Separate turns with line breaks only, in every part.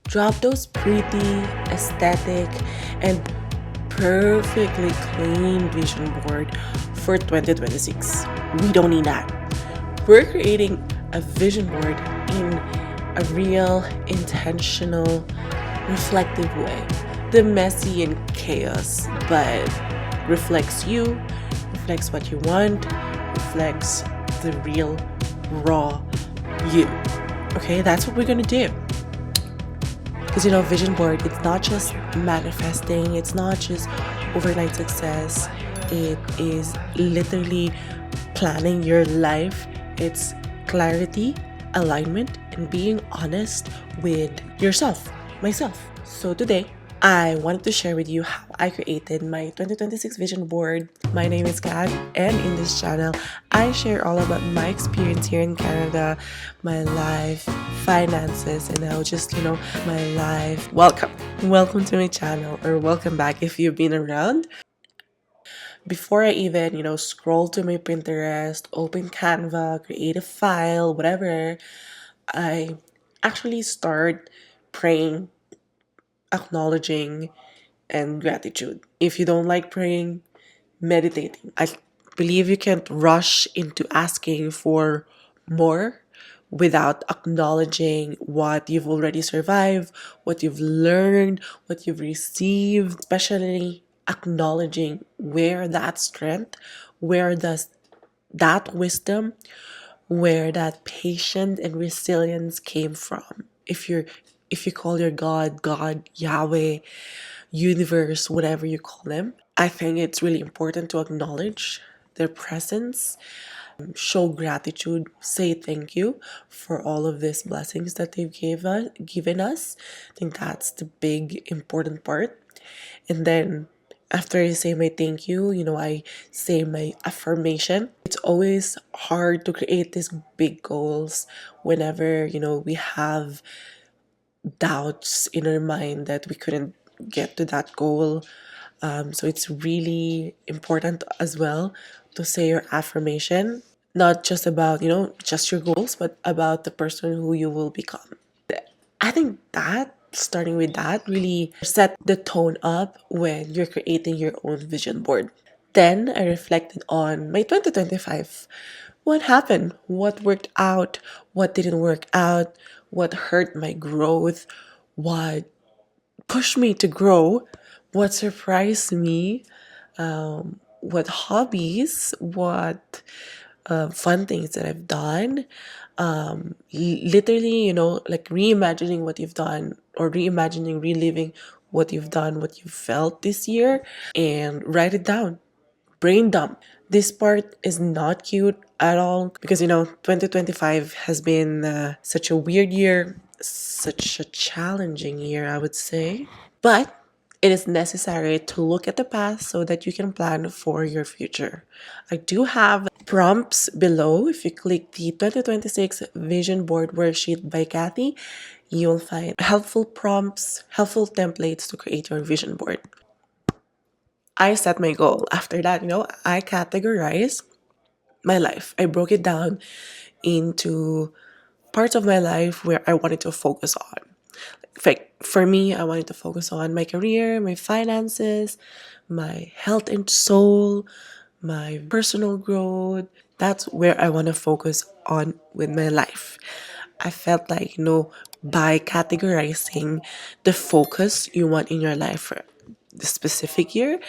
Drop those pretty, aesthetic, and perfectly clean vision board for 2026. We don't need that. We're creating a vision board in a real, intentional, reflective way. The messy and chaos, but reflects you, reflects what you want, reflects the real, raw you. Okay, that's what we're gonna do. Because vision board, it's not just manifesting, it's not just overnight success, it is literally planning your life. It's clarity, alignment, and being honest with yourself, myself. So today, I wanted to share with you how I created my 2026 vision board. My name is Kat, and in this channel, I share all about my experience here in Canada, my life, finances, and now just, my life. Welcome to my channel, or welcome back if you've been around. Before I even, scroll to my Pinterest, open Canva, create a file, whatever, I actually start praying, acknowledging, and gratitude. If you don't like praying, meditating. I believe you can't rush into asking for more without acknowledging what you've already survived, what you've learned, what you've received, especially acknowledging where that strength, where does that wisdom, where that patience and resilience came from. If you call your God, Yahweh, universe, whatever you call them, I think it's really important to acknowledge their presence, show gratitude, say thank you for all of these blessings that they've given us. I think that's the big important part. And then after I say my thank you, I say my affirmation. It's always hard to create these big goals whenever, we have doubts in our mind that we couldn't get to that goal. So it's really important as well to say your affirmation, not just about, just your goals, but about the person who you will become. I think that starting with that really set the tone up when you're creating your own vision board. Then I reflected on my 2025. What happened? What worked out? What didn't work out? What hurt my growth? What pushed me to grow? What surprised me? What hobbies? What fun things that I've done? Literally, like reimagining what you've done, or reimagining, reliving what you've done, what you felt this year, and write it down. Brain dump. This part is not cute at all because 2025 has been such a weird year, such a challenging year, I would say. But it is necessary to look at the past so that you can plan for your future. I do have prompts below. If you click the 2026 Vision Board Worksheet by Kathy, you'll find helpful prompts, helpful templates to create your vision board. I set my goal. After that, I categorized my life. I broke it down into parts of my life where I wanted to focus on. For me, I wanted to focus on my career, my finances, my health and soul, my personal growth. That's where I want to focus on with my life. I felt like, by categorizing the focus you want in your life for the specific year,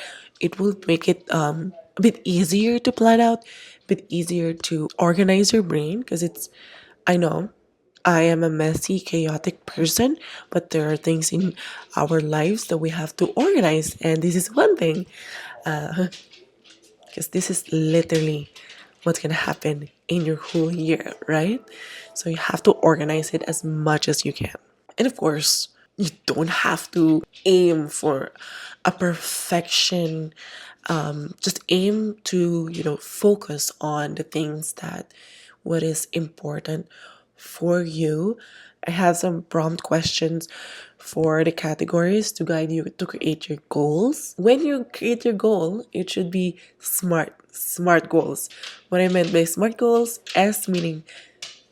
it will make it a bit easier to plan out, a bit easier to organize your brain because I know I am a messy, chaotic person, but there are things in our lives that we have to organize, and this is one thing, because this is literally what's gonna happen in your whole year, right? So you have to organize it as much as you can. And of course, you don't have to aim for a perfection. Just aim to, focus on the things that what is important for you. I have some prompt questions for the categories to guide you to create your goals. When you create your goal, it should be smart goals. What I meant by smart goals, S meaning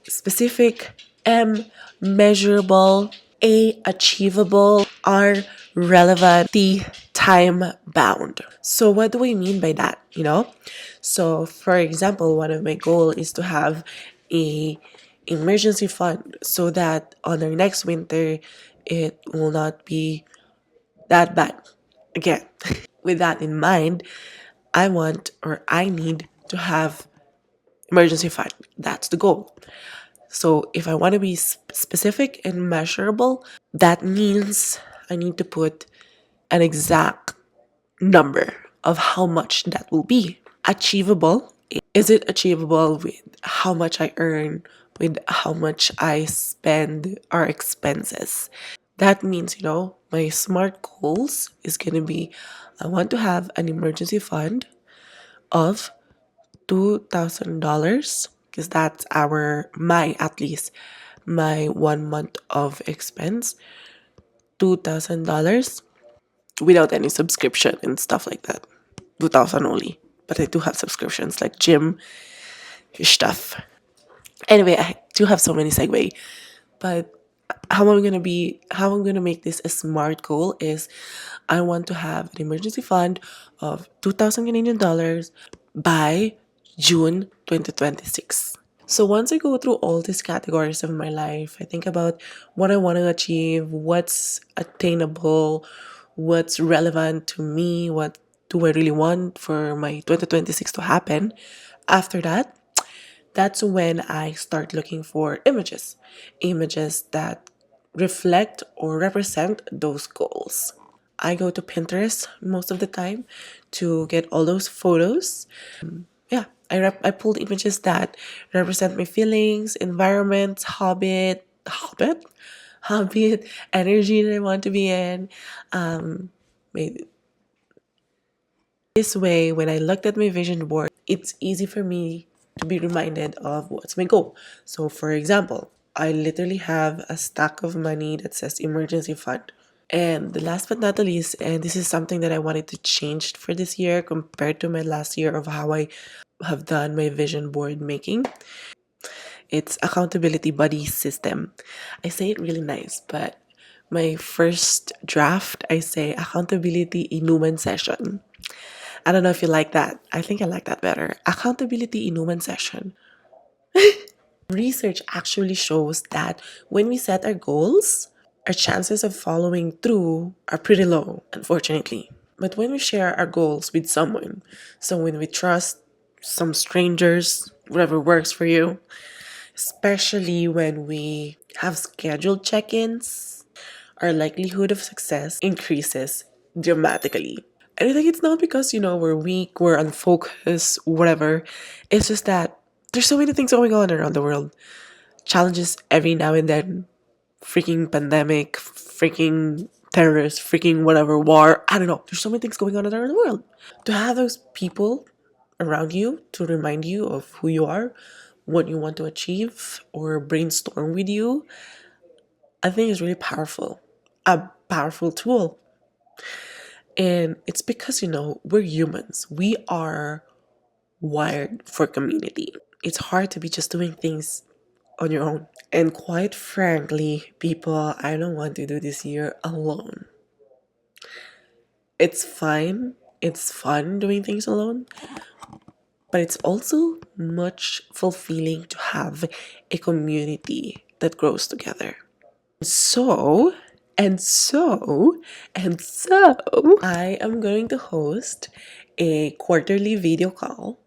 specific, M measurable, A, achievable, R, relevant, T, time bound. So what do we mean by that? So for example, one of my goal is to have a emergency fund so that on our next winter it will not be that bad again. With that in mind, I need to have emergency fund. That's the goal. So if I want to be specific and measurable, that means I need to put an exact number of how much that will be. Achievable. Is it achievable with how much I earn, with how much I spend our expenses? That means, my SMART goals is going to be I want to have an emergency fund of $2,000 because that's at least my 1 month of expense. $2,000 without any subscription and stuff like that. 2,000 only. But I do have subscriptions like gym stuff. Anyway, I do have so many segue. But how I'm gonna make this a SMART goal is I want to have an emergency fund of 2,000 Canadian dollars by June 2026. So once I go through all these categories of my life, I think about what I want to achieve, what's attainable, what's relevant to me, what do I really want for my 2026 to happen. After that, that's when I start looking for images that reflect or represent those goals. I go to Pinterest most of the time to get all those photos. Yeah, I pulled images that represent my feelings, environment, hobby, energy that I want to be in. Maybe this way, when I looked at my vision board, it's easy for me to be reminded of what's my goal. So, for example, I literally have a stack of money that says emergency fund. And the last but not the least, and this is something that I wanted to change for this year compared to my last year of how I have done my vision board making. It's accountability buddy system. I say it really nice, but my first draft, I say accountability inuman session. I don't know if you like that. I think I like that better. Accountability inuman session. Research actually shows that when we set our goals, our chances of following through are pretty low, unfortunately. But when we share our goals with someone we trust, some strangers, whatever works for you, especially when we have scheduled check ins, our likelihood of success increases dramatically. And I think it's not because, we're weak, we're unfocused, whatever. It's just that there's so many things going on around the world. Challenges every now and then. Freaking pandemic, freaking terrorists, freaking whatever, war. I don't know. There's so many things going on around the world. To have those people around you to remind you of who you are, what you want to achieve, or brainstorm with you, I think is really powerful. A powerful tool. And it's because, we're humans. We are wired for community. It's hard to be just doing things on your own. And quite frankly, people, I don't want to do this year alone. It's fine. It's fun doing things alone. But it's also much fulfilling to have a community that grows together. So, and so, and so, I am going to host a quarterly video call.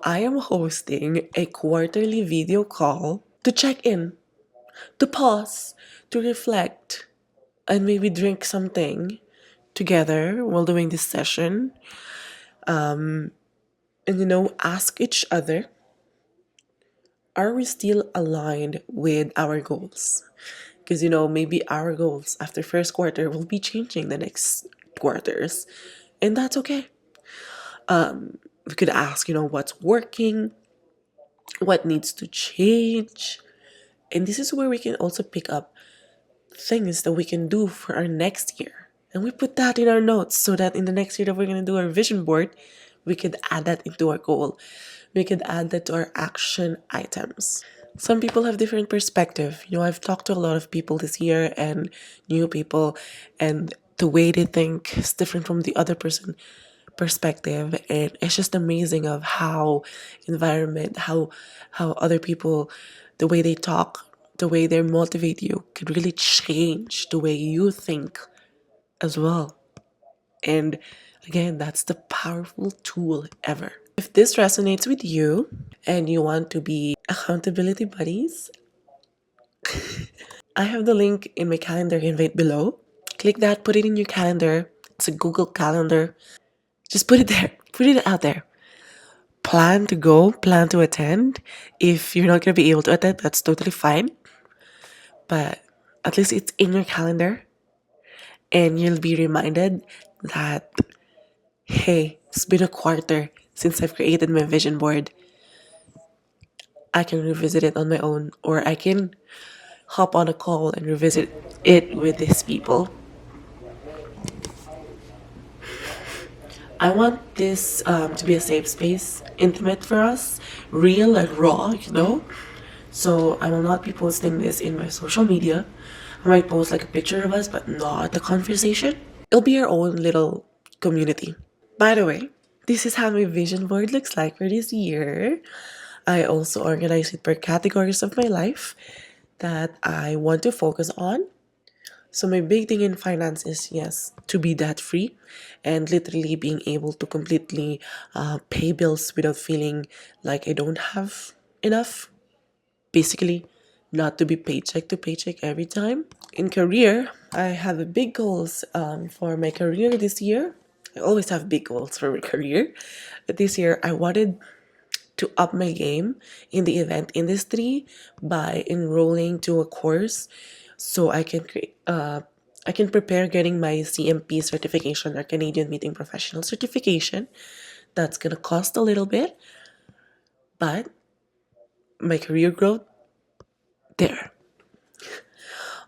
I am hosting a quarterly video call to check in, to pause, to reflect, and maybe drink something together while doing this session. And ask each other, are we still aligned with our goals? Because maybe our goals after first quarter will be changing the next quarters, and that's okay. We could ask, what's working, what needs to change, and this is where we can also pick up things that we can do for our next year. And we put that in our notes so that in the next year that we're going to do our vision board, we could add that into our goal. We could add that to our action items. Some people have different perspective. I've talked to a lot of people this year and new people, and the way they think is different from the other person perspective, and it's just amazing of how environment, how other people, the way they talk, the way they motivate you could really change the way you think as well. And again, that's the powerful tool ever. If this resonates with you and you want to be accountability buddies, I have the link in my calendar invite below. Click that, put it in your calendar. It's a Google Calendar. Just put it there, put it out there. Plan to go, plan to attend. If you're not going to be able to attend, that's totally fine. But at least it's in your calendar and you'll be reminded that, hey, it's been a quarter since I've created my vision board. I can revisit it on my own, or I can hop on a call and revisit it with these people. I want this to be a safe space, intimate for us, real and raw. So I will not be posting this in my social media. I might post like a picture of us, but not the conversation. It'll be our own little community. By the way, this is how my vision board looks like for this year. I also organize it per categories of my life that I want to focus on. So my big thing in finance is, yes, to be debt free and literally being able to completely pay bills without feeling like I don't have enough. Basically, not to be paycheck to paycheck every time. In career, I have big goals for my career this year. I always have big goals for my career. But this year, I wanted to up my game in the event industry by enrolling to a course so I can prepare getting my CMP certification, or Canadian Meeting Professional certification. That's gonna cost a little bit, but my career growth there.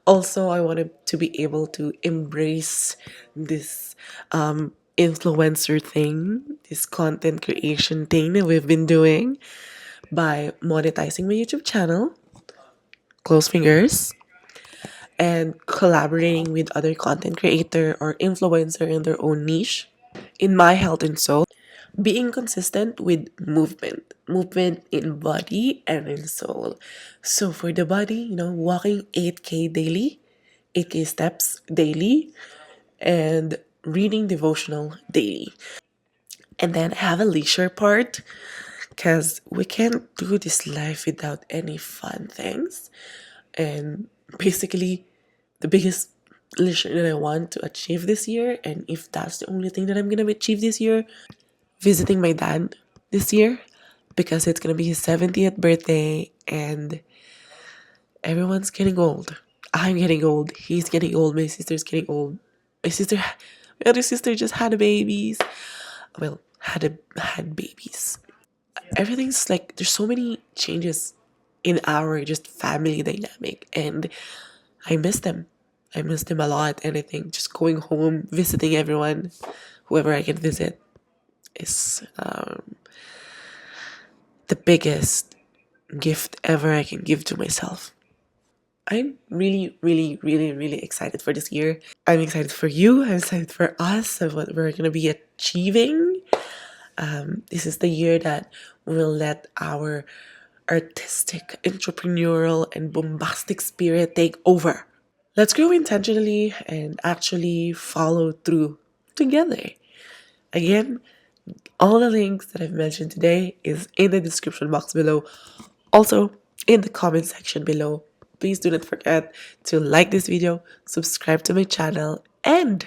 Also, I wanted to be able to embrace this influencer thing, this content creation thing that we've been doing by monetizing my YouTube channel, close fingers, and collaborating with other content creator or influencer in their own niche. In my health and soul, being consistent with movement in body and in soul. So for the body, walking 8K daily, 8K steps daily, and reading devotional daily. And then have a leisure part, because we can't do this life without any fun things. And basically, the biggest leisure that I want to achieve this year, and if that's the only thing that I'm gonna achieve this year, visiting my dad this year, because it's gonna be his 70th birthday and everyone's getting old. I'm getting old. He's getting old. My sister's getting old. My other sister just had babies. Well, had babies. Everything's like, there's so many changes in our just family dynamic, and I miss them. I miss them a lot, and I think just going home, visiting everyone, whoever I can visit, is the biggest gift ever I can give to myself. I'm really, really, really, really excited for this year. I'm excited for you. I'm excited for us of what we're going to be achieving. This is the year that we'll let our artistic, entrepreneurial, and bombastic spirit take over. Let's grow intentionally and actually follow through together. Again, all the links that I've mentioned today is in the description box below. Also, in the comment section below. Please do not forget to like this video, subscribe to my channel, and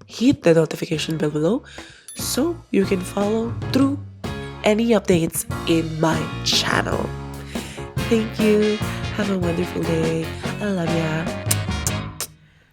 hit the notification bell below so you can follow through any updates in my channel. Thank you. Have a wonderful day. I love ya.